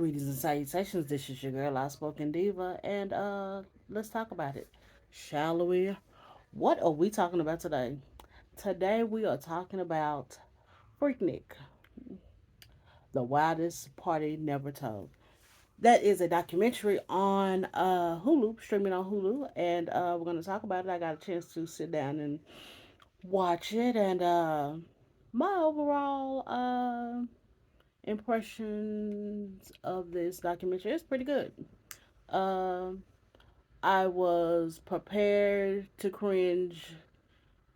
Greetings and salutations. This is your girl, Outspoken Diva, and let's talk about it, shall we? What are we talking about today? Today we are talking about Freaknik, the wildest party never told. That is a documentary on Hulu, streaming on Hulu, and we're gonna talk about it. I got a chance to sit down and watch it, and my overall impressions of this documentary is pretty good. Um, I was prepared to cringe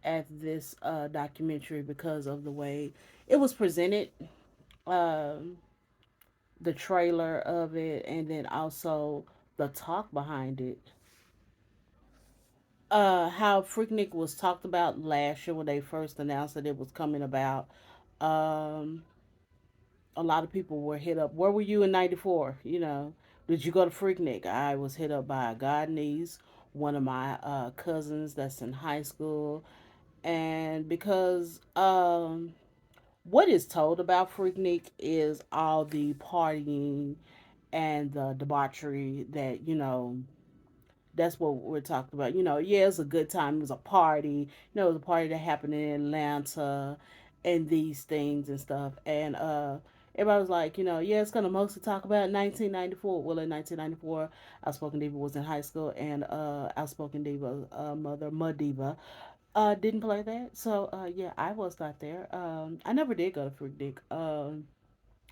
at this documentary because of the way it was presented, um, the trailer of it, and then also the talk behind it. How Freaknik was talked about last year when they first announced that it was coming about. Um, a lot of people were hit up. Where were you in '94? Did you go to Freaknik? I was hit up by a god niece, one of my cousins that's in high school, and because what is told about Freaknik is all the partying and the debauchery that that's what we're talking about. Yeah, it was a good time. It was a party. It was a party that happened in Atlanta and these things and stuff. And everybody was like, yeah, it's gonna mostly talk about 1994. Well, in 1994, Outspoken Diva was in high school, and Outspoken Diva mother, Mud Diva, didn't play that. So yeah, I was not there. I never did go to Freak Dick.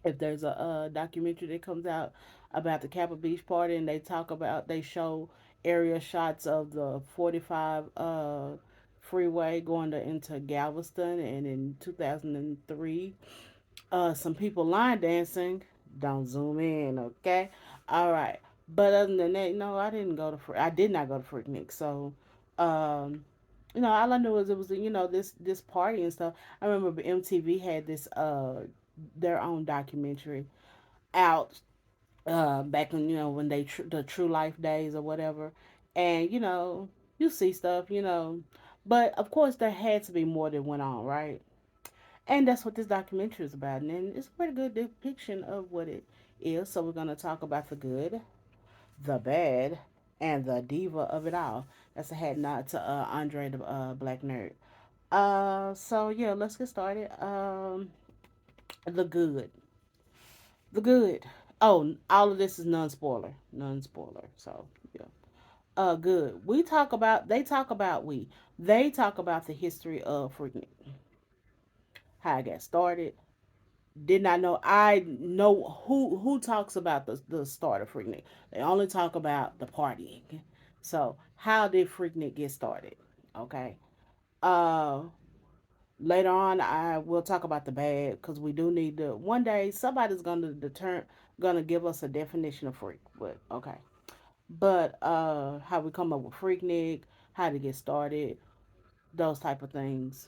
If there's a documentary that comes out about the Kappa Beach party and they show area shots of the 45 freeway going into Galveston, and in 2003 some people line dancing. Don't zoom in, okay? All right. But other than that, no, I did not go to Freaknik. So um all I knew was it was this party and stuff. I remember MTV had this their own documentary out back when when the True Life days or whatever, and you see stuff, but of course there had to be more that went on, right? And that's what this documentary is about, and it's a pretty good depiction of what it is. So we're gonna talk about the good, the bad, and the diva of it all. That's a head nod to Andre the Black Nerd. So yeah, let's get started. The good. The good. Oh, all of this is non-spoiler. Non-spoiler. So, yeah. Good. They talk about the history of freaking how I got started. Did not know. I know who talks about the start of Freaknik. They only talk about the partying. So, how did Freaknik get started? Okay. Uh Later on, I will talk about the bad because we do need to. One day, somebody's gonna give us a definition of freak. But okay, but how we come up with Freaknik, how to get started, those type of things.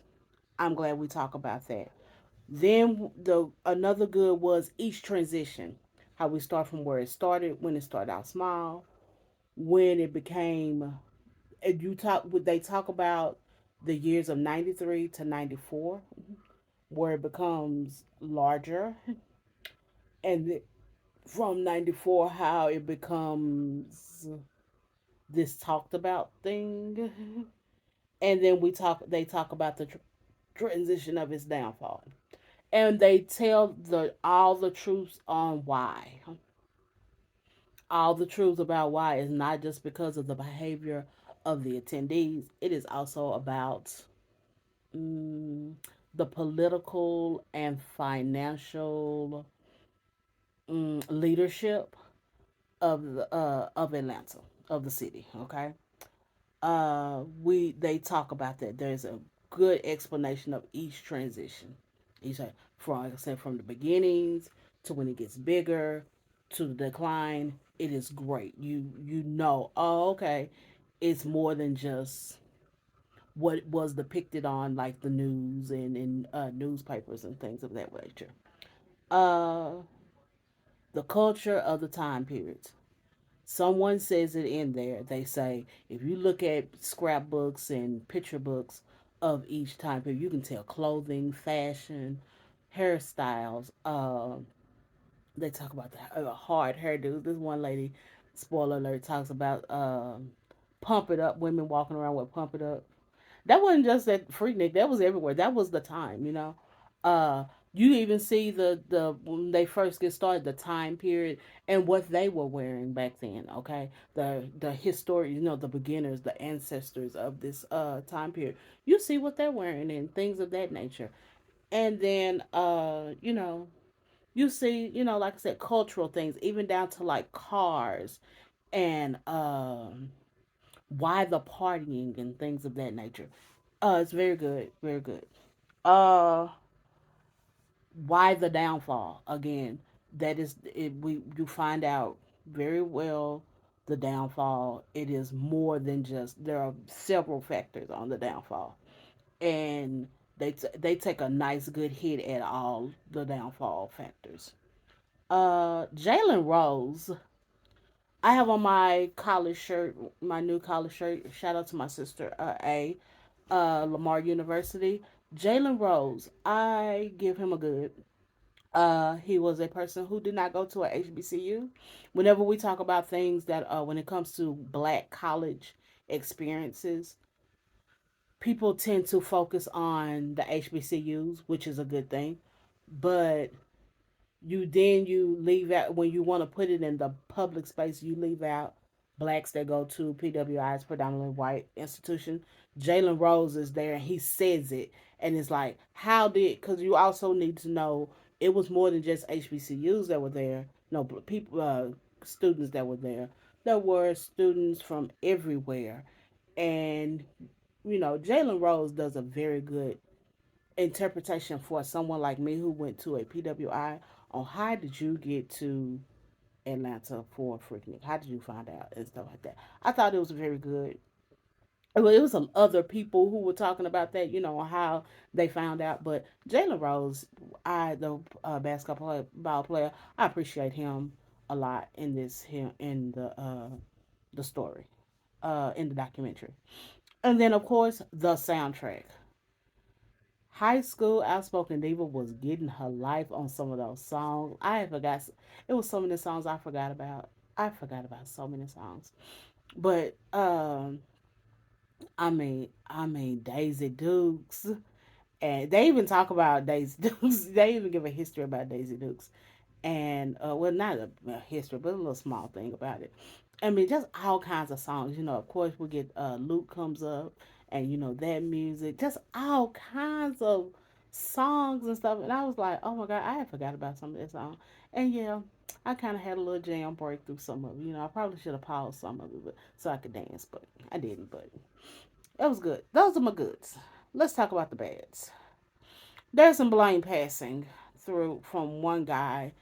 I'm glad we talk about that. Then the another good was each transition, how we start from where it started, when it started out small, when it became. And they talk about the years of '93 to '94 where it becomes larger, and from '94 how it becomes this talked about thing, and then they talk about the transition of its downfall, and they tell the all the truths on why, all the truths about why is not just because of the behavior of the attendees. It is also about mm, the political and financial leadership of Atlanta, of the city. Okay, we they talk about that. There's a good explanation of each transition. Each from like I said, from the beginnings to when it gets bigger to the decline. It is great. You know. Oh, okay. It's more than just what was depicted on like the news and in newspapers and things of that nature. Uh, the culture of the time periods. Someone says it in there. They say if you look at scrapbooks and picture books of each time period, you can tell clothing, fashion, hairstyles, They talk about the hard hairdos. This one lady, spoiler alert, talks about pump it up. Women walking around with pump it up. That wasn't just at Freaknik. That was everywhere. That was the time, you know. Uh, you even see the when they first get started, the time period and what they were wearing back then. Okay, the historic, you know, the beginners, the ancestors of this time period. You see what they're wearing and things of that nature. And then you know, you see, you know, like I said, cultural things, even down to like cars and why the partying and things of that nature. It's very good, very good. Uh, why the downfall? Again, that is it. We you find out very well the downfall. It is more than just there are several factors on the downfall, and they take a nice good hit at all the downfall factors. Jalen Rose. I have on my college shirt, my new college shirt. Shout out to my sister, Lamar University. Jalen Rose, I give him a good. He was a person who did not go to a HBCU. Whenever we talk about things that, when it comes to black college experiences, people tend to focus on the HBCUs, which is a good thing. But you leave out when you want to put it in the public space, you leave out blacks that go to PWI's predominantly white institution. Jalen Rose is there and he says it, and it's like, how did, because you also need to know it was more than just HBCUs that were there. No, people, students that were there. There were students from everywhere, and you know, Jalen Rose does a very good interpretation for someone like me who went to a PWI on how did you get to Atlanta for Freaknik? How did you find out and stuff like that? I thought it was very good. Well, it was some other people who were talking about that, you know, how they found out. But Jalen Rose, the basketball player, I appreciate him a lot in this him in the story, in the documentary, and then of course the soundtrack. High School Outspoken Diva was getting her life on some of those songs. I forgot. It was so many songs I forgot about. I forgot about so many songs. But I mean Daisy Dukes, and they even talk about Daisy Dukes. They even give a history about Daisy Dukes, and well, not a history, but a little small thing about it. I mean, just all kinds of songs. You know, of course, we get Luke comes up, and you know that music, just all kinds of songs and stuff. And I was like, oh my god, I had forgot about some of that song. And yeah, I kind of had a little jam break through some of it. You know, I probably should have paused some of it, so I could dance, but I didn't. But it was good. Those are my goods. Let's talk about the bads. There's some blame passing through from one guy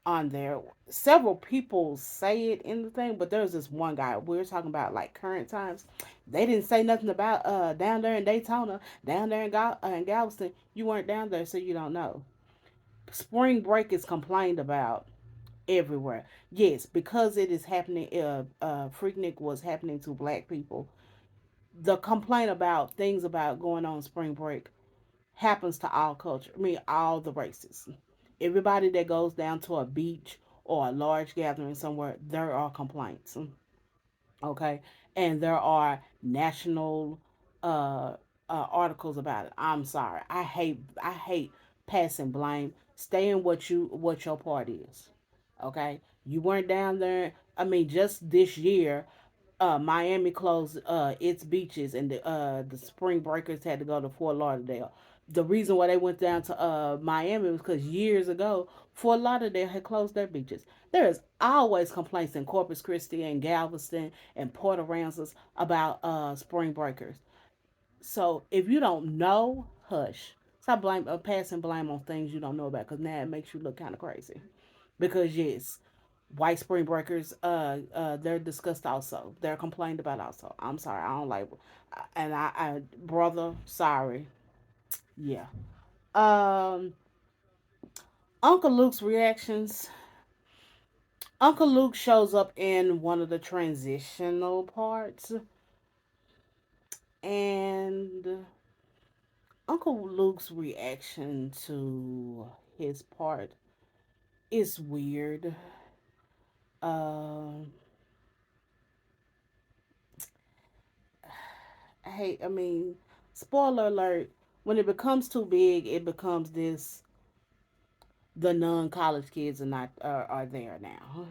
on there. Several people say it in the thing, but there's this one guy. We're talking about like current times. They didn't say nothing about down there in Daytona, down there in Galveston. You weren't down there, so you don't know. Spring break is complained about everywhere. Yes, because it is happening. Freaknik was happening to black people. The complaint about things about going on spring break happens to all culture. I mean, all the races. Everybody that goes down to a beach or a large gathering somewhere, there are complaints. Okay, and there are national uh, articles about it. I'm sorry. I hate passing blame. Stay in what your part is. Okay, you weren't down there. I mean, just this year, Miami closed its beaches, and the spring breakers had to go to Fort Lauderdale. The reason why they went down to Miami was because years ago Fort Lauderdale had closed their beaches. There is always complaints in Corpus Christi and Galveston and Port Aransas about spring breakers. So if you don't know, hush. Stop passing blame on things you don't know about, because now it makes you look kind of crazy. Because yes, white spring breakers, they're discussed also. They're complained about also. I'm sorry, I don't like, and I brother, sorry, yeah. Um, Uncle Luke's reactions. Uncle Luke shows up in one of the transitional parts, and Uncle Luke's reaction to his part It's weird. Um, I mean, spoiler alert. When it becomes too big, it becomes this. The non-college kids are there now,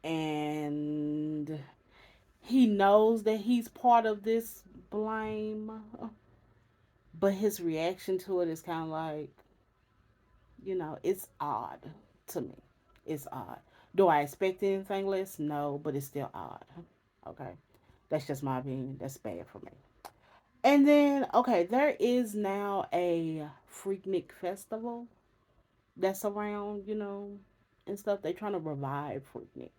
and he knows that he's part of this blame, but his reaction to it is kind of like, it's odd to me. It's odd. Do I expect anything less? No, but it's still odd. Okay. That's just my opinion. That's bad for me. And then, okay, there is now a Freaknik festival that's around, and stuff. They're trying to revive Freaknik.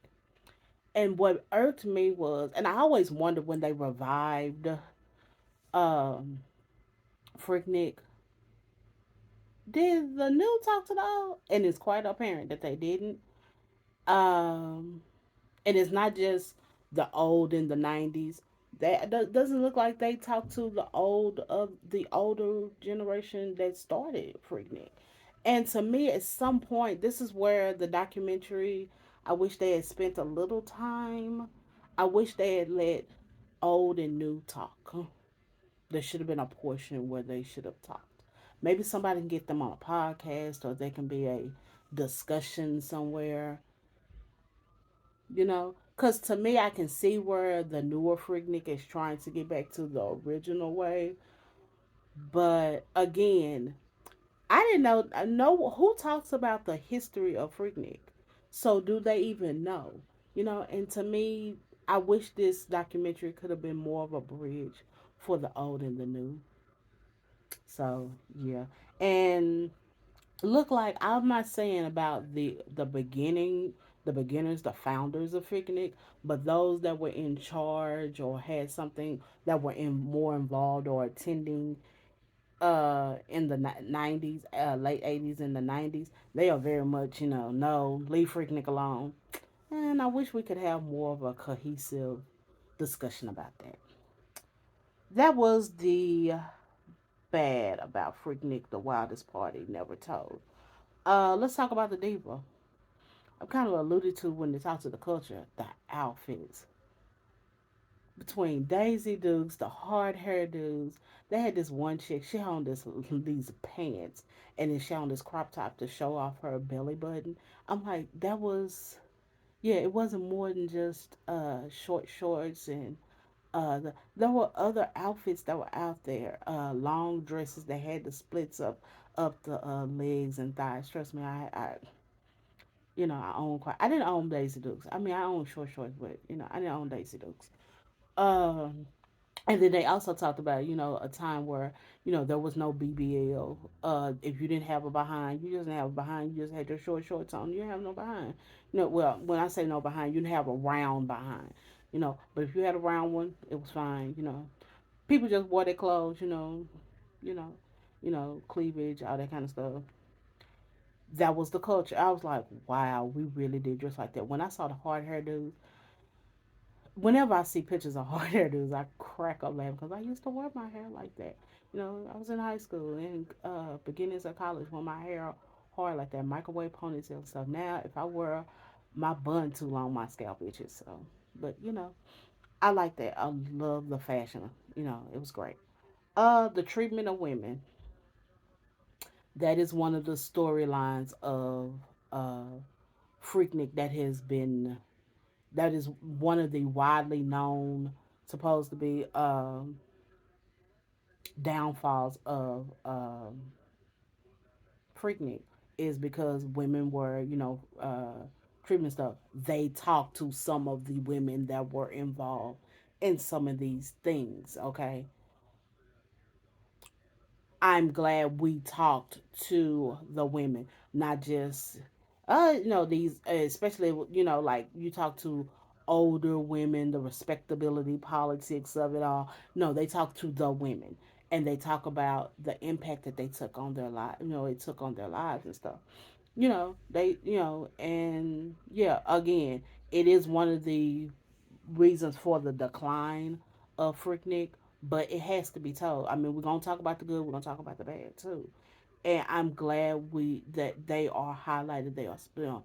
And what irked me was, and I always wondered when they revived um, Freaknik, did the new talk to the old? And it's quite apparent that they didn't. Um, and it's not just the old in the 90s. That doesn't look like they talk to the older generation that started Freaknik. And to me, at some point, this is where the documentary, I wish they had spent a little time. I wish they had let old and new talk. There should have been a portion where they should have talked. Maybe somebody can get them on a podcast, or there can be a discussion somewhere, Because to me, I can see where the newer Freaknik is trying to get back to the original way. But again, I didn't know who talks about the history of Freaknik. So do they even know? And to me, I wish this documentary could have been more of a bridge for the old and the new. So yeah, and look, like I'm not saying about the beginning, the beginners, the founders of Freaknik, but those that were in charge or had something that were in more involved or attending in the 90s, late 80s and the 90s, they are very much, no, leave Freaknik alone. And I wish we could have more of a cohesive discussion about that. That was the bad about Freaknik, the wildest party never told. Let's talk about the diva. I kind of alluded to when they talk to the culture, the outfits. Between Daisy Dukes, the hard hair dudes, they had this one chick. She had on these pants, and then she had on this crop top to show off her belly button. I'm like, that was, yeah. It wasn't more than just short shorts, and there were other outfits that were out there. Long dresses that had the splits up the legs and thighs. Trust me, I own quite. I didn't own Daisy Dukes. I mean, I own short shorts, but I didn't own Daisy Dukes. Um, and then they also talked about a time where there was no BBL. If you didn't have a behind, you just didn't have a behind. You just had your short shorts on. You didn't have no behind. Well, when I say no behind, you didn't have a round behind. But if you had a round one, it was fine. People just wore their clothes. You know, cleavage, all that kind of stuff. That was the culture. I was like, wow, we really did just like that. When I saw the hard hair dudes, whenever I see pictures of hard hair dudes, I crack up laughing because I used to wear my hair like that. I was in high school and beginnings of college when my hair hard like that, microwave ponytail and stuff. Now, if I wear my bun too long, my scalp itches. So, but I like that. I love the fashion. It was great. The treatment of women. That is one of the storylines of uh Freaknik that is one of the widely known, supposed to be, downfalls of Freaknik, is because women were, treatment stuff. They talked to some of the women that were involved in some of these things. Okay, I'm glad we talked to the women, not just these, especially like you talk to older women, the respectability politics of it all. No, they talk to the women, and they talk about the impact that they took on their life. It took on their lives and stuff. And yeah, again, it is one of the reasons for the decline of Freaknik, but it has to be told. I mean, we're gonna talk about the good, we're gonna talk about the bad too. And I'm glad we that they are highlighted. They are, you know,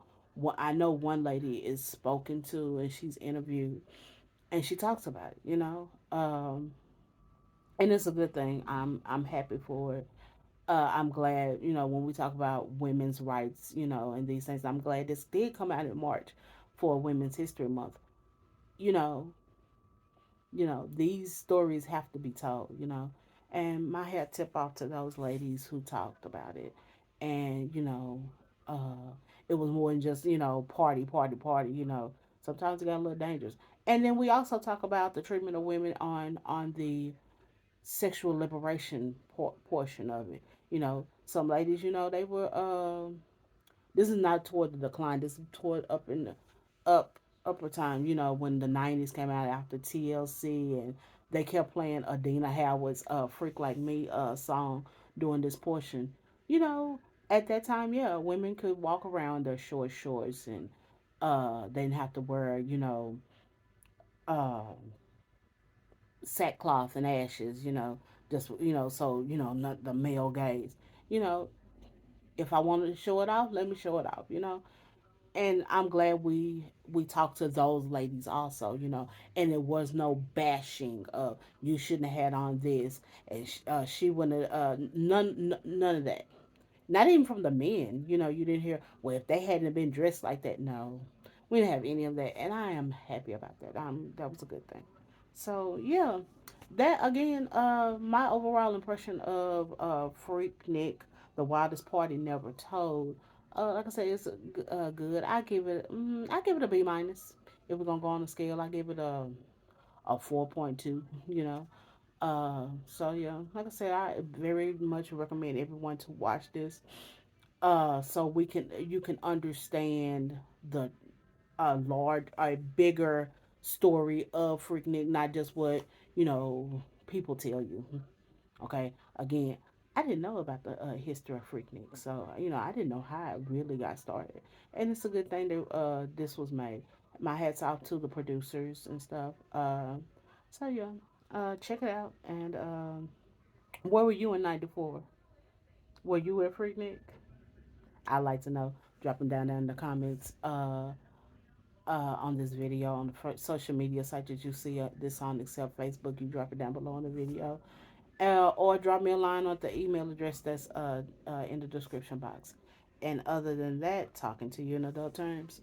I know one lady is spoken to and she's interviewed and she talks about it. And it's a good thing. I'm happy for it. I'm glad, when we talk about women's rights, and these things, I'm glad this did come out in March for Women's History Month. You know, these stories have to be told, And my hat tip off to those ladies who talked about it. And, it was more than just, party, party, party, Sometimes it got a little dangerous. And then we also talk about the treatment of women on the sexual liberation portion of it. Some ladies, they were this is not toward the decline. This is toward up in the up upper time. When the '90s came out after TLC, and they kept playing Adina Howard's "Freak Like Me" song during this portion. You know, at that time, yeah, women could walk around their short shorts, and they didn't have to wear, uh, sackcloth and ashes. Just so not the male gaze. You know, if I wanted to show it off, let me show it off. And I'm glad we talked to those ladies also, and there was no bashing of you shouldn't have had on this, and she wouldn't none of that. Not even from the men. You didn't hear, well, if they hadn't been dressed like that, no, we didn't have any of that, and I am happy about that. That was a good thing. So yeah, that again, my overall impression of Freak Nick, the wildest party never told. Like I said, it's good. I give it a B minus. If we're gonna go on the scale, I give it a 4.2. So yeah, like I said, I very much recommend everyone to watch this. So you can understand the a bigger story of Freaknik, not just what people tell you. Okay, again, I didn't know about the history of Freaknik, so I didn't know how it really got started, and it's a good thing that this was made. My hats off to the producers and stuff. So yeah, check it out. And where were you in '94? Were you at Freaknik? I'd like to know. Drop them down in the comments on this video on the social media site that you see this on, except Facebook. You drop it down below on the video, or drop me a line on the email address that's in the description box. And other than that, talking to you in adult terms.